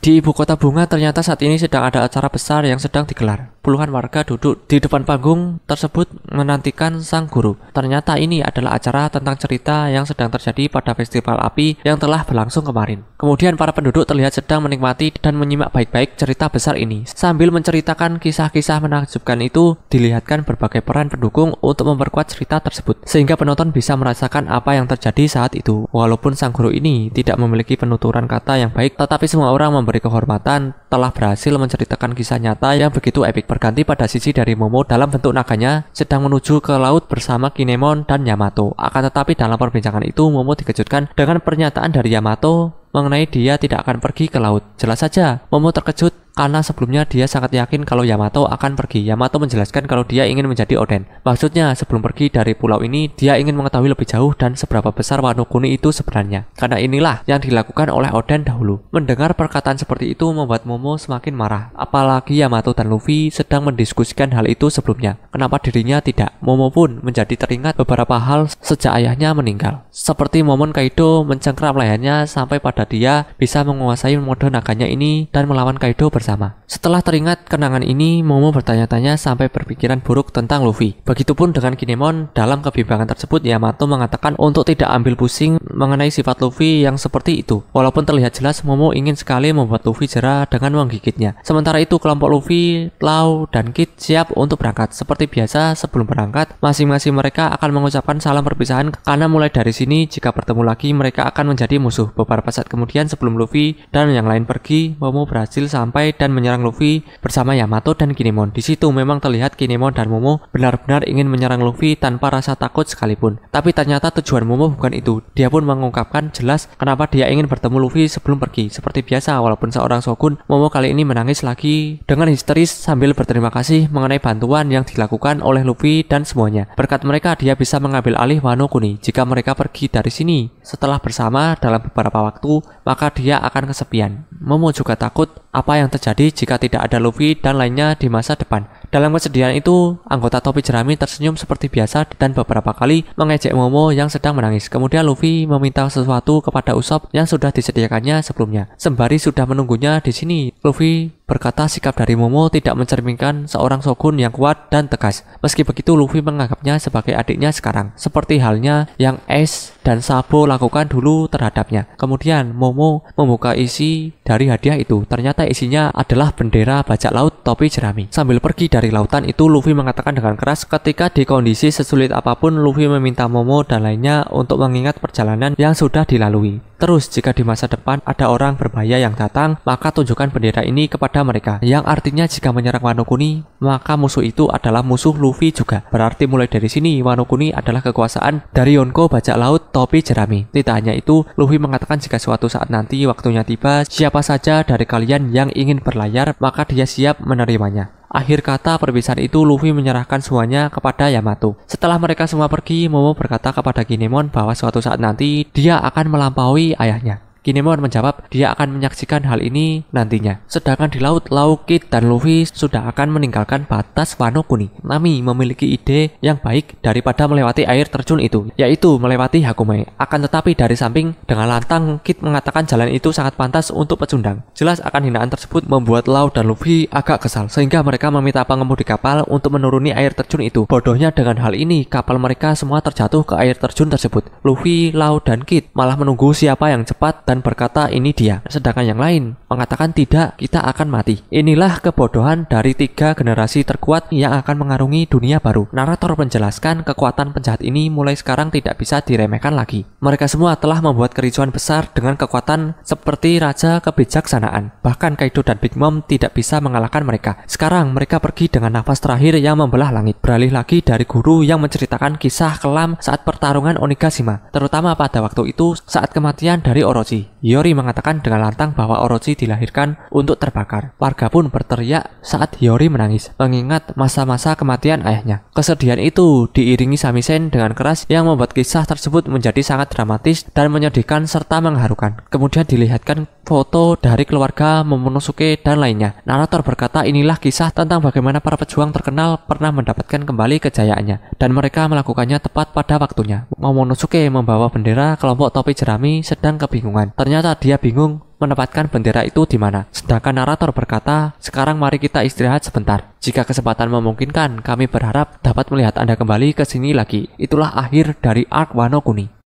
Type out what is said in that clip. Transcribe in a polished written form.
Di ibu kota bunga ternyata saat ini sedang ada acara besar yang sedang digelar. Puluhan warga duduk di depan panggung tersebut menantikan sang guru. Ternyata ini adalah acara tentang cerita yang sedang terjadi pada festival api yang telah berlangsung kemarin. Kemudian para penduduk terlihat sedang menikmati dan menyimak baik-baik cerita besar ini. Sambil menceritakan kisah-kisah menakjubkan itu, dilihatkan berbagai peran pendukung untuk memperkuat cerita tersebut, sehingga penonton bisa merasakan apa yang terjadi saat itu. Walaupun sang guru ini tidak memiliki penuturan kata yang baik, tetapi semua orang memberi kehormatan telah berhasil menceritakan kisah nyata yang begitu epik. Berganti pada sisi dari Momo dalam bentuk naganya sedang menuju ke laut bersama Kinemon dan Yamato. Akan tetapi dalam perbincangan itu Momo dikejutkan dengan pernyataan dari Yamato mengenai dia tidak akan pergi ke laut. Jelas saja Momo terkejut karena sebelumnya dia sangat yakin kalau Yamato akan pergi. Yamato menjelaskan kalau dia ingin menjadi Oden. Maksudnya sebelum pergi dari pulau ini dia ingin mengetahui lebih jauh dan seberapa besar Wano Kuni itu sebenarnya. Karena inilah yang dilakukan oleh Oden dahulu. Mendengar perkataan seperti itu membuat Momo semakin marah. Apalagi Yamato dan Luffy sedang mendiskusikan hal itu sebelumnya. Kenapa dirinya tidak? Momo pun menjadi teringat beberapa hal sejak ayahnya meninggal. Seperti momen Kaido mencengkram lehernya sampai pada dia bisa menguasai mode naganya ini dan melawan Kaido bersama. Setelah teringat kenangan ini, Momo bertanya-tanya sampai berpikiran buruk tentang Luffy. Begitupun dengan Kinemon. Dalam kebimbangan tersebut, Yamato mengatakan untuk tidak ambil pusing mengenai sifat Luffy yang seperti itu. Walaupun terlihat jelas Momo ingin sekali membuat Luffy jera dengan menggigitnya. Sementara itu kelompok Luffy, Lau, dan Kid siap untuk berangkat. Seperti biasa sebelum berangkat, masing-masing mereka akan mengucapkan salam perpisahan karena mulai dari sini jika bertemu lagi mereka akan menjadi musuh. Beberapa saat kemudian sebelum Luffy dan yang lain pergi, Momo berhasil sampai dan menyerang Luffy bersama Yamato dan Kinemon. Di situ memang terlihat Kinemon dan Momo benar-benar ingin menyerang Luffy tanpa rasa takut sekalipun. Tapi ternyata tujuan Momo bukan itu. Dia pun mengungkapkan jelas kenapa dia ingin bertemu Luffy sebelum pergi. Seperti biasa, walaupun seorang shogun, Momo kali ini menangis lagi dengan histeris sambil berterima kasih mengenai bantuan yang dilakukan oleh Luffy dan semuanya. Berkat mereka dia bisa mengambil alih Wano Kuni. Jika mereka pergi dari sini setelah bersama dalam beberapa waktu, maka dia akan kesepian. Momo juga takut apa yang terjadi jika tidak ada Luffy dan lainnya di masa depan. Dalam kesedihan itu, anggota topi jerami tersenyum seperti biasa dan beberapa kali mengejek Momo yang sedang menangis. Kemudian Luffy meminta sesuatu kepada Usopp yang sudah disediakannya sebelumnya. Sembari sudah menunggunya di sini, Luffy berkata sikap dari Momo tidak mencerminkan seorang shogun yang kuat dan tegas. Meski begitu, Luffy menganggapnya sebagai adiknya sekarang, seperti halnya yang Ace dan Sabo lakukan dulu terhadapnya. Kemudian Momo membuka isi dari hadiah itu. Ternyata isinya adalah bendera bajak laut topi jerami. Sambil pergi dari lautan itu, Luffy mengatakan dengan keras ketika di kondisi sesulit apapun, Luffy meminta Momo dan lainnya untuk mengingat perjalanan yang sudah dilalui. Terus jika di masa depan ada orang berbahaya yang datang, maka tunjukkan bendera ini kepada mereka. Yang artinya jika menyerang Wano Kuni, maka musuh itu adalah musuh Luffy juga. Berarti mulai dari sini Wano Kuni adalah kekuasaan dari Yonko bajak laut topi jerami. Tidak hanya itu, Luffy mengatakan jika suatu saat nanti waktunya tiba, siapa saja dari kalian yang ingin berlayar, maka dia siap menerimanya. Akhir kata perpisahan itu, Luffy menyerahkan semuanya kepada Yamato. Setelah mereka semua pergi, Momo berkata kepada Kinemon bahwa suatu saat nanti dia akan melampaui ayahnya. Kinemon menjawab dia akan menyaksikan hal ini nantinya. Sedangkan di laut, Lau, Kid, dan Luffy sudah akan meninggalkan batas Wano Kuni. Nami memiliki ide yang baik daripada melewati air terjun itu, yaitu melewati Hakume. Akan tetapi dari samping dengan lantang, Kid mengatakan jalan itu sangat pantas untuk pecundang. Jelas akan hinaan tersebut membuat Lau dan Luffy agak kesal, sehingga mereka meminta pengemudi kapal untuk menuruni air terjun itu. Bodohnya dengan hal ini, kapal mereka semua terjatuh ke air terjun tersebut. Luffy, Lau, dan Kid malah menunggu siapa yang cepat dan berkata ini dia. Sedangkan yang lain mengatakan tidak, kita akan mati. Inilah kebodohan dari 3 generasi terkuat yang akan mengarungi dunia baru. Narator menjelaskan kekuatan penjahat ini mulai sekarang tidak bisa diremehkan lagi. Mereka semua telah membuat kericuan besar dengan kekuatan seperti Raja Kebijaksanaan. Bahkan Kaido dan Big Mom tidak bisa mengalahkan mereka. Sekarang mereka pergi dengan nafas terakhir yang membelah langit. Beralih lagi dari guru yang menceritakan kisah kelam saat pertarungan Onigashima, terutama pada waktu itu saat kematian dari Orochi. Hiyori mengatakan dengan lantang bahwa Orochi dilahirkan untuk terbakar. Warga pun berteriak saat Hiyori menangis, mengingat masa-masa kematian ayahnya. Kesedihan itu diiringi samisen dengan keras yang membuat kisah tersebut menjadi sangat dramatis dan menyedihkan serta mengharukan. Kemudian dilihatkan foto dari keluarga Momonosuke dan lainnya. Narator berkata inilah kisah tentang bagaimana para pejuang terkenal pernah mendapatkan kembali kejayaannya, dan mereka melakukannya tepat pada waktunya. Momonosuke membawa bendera kelompok topi jerami sedang kebingungan. Ternyata dia bingung menempatkan bendera itu di mana. Sedangkan narator berkata, sekarang mari kita istirahat sebentar. Jika kesempatan memungkinkan, kami berharap dapat melihat Anda kembali ke sini lagi. Itulah akhir dari Arc Wano Kuni.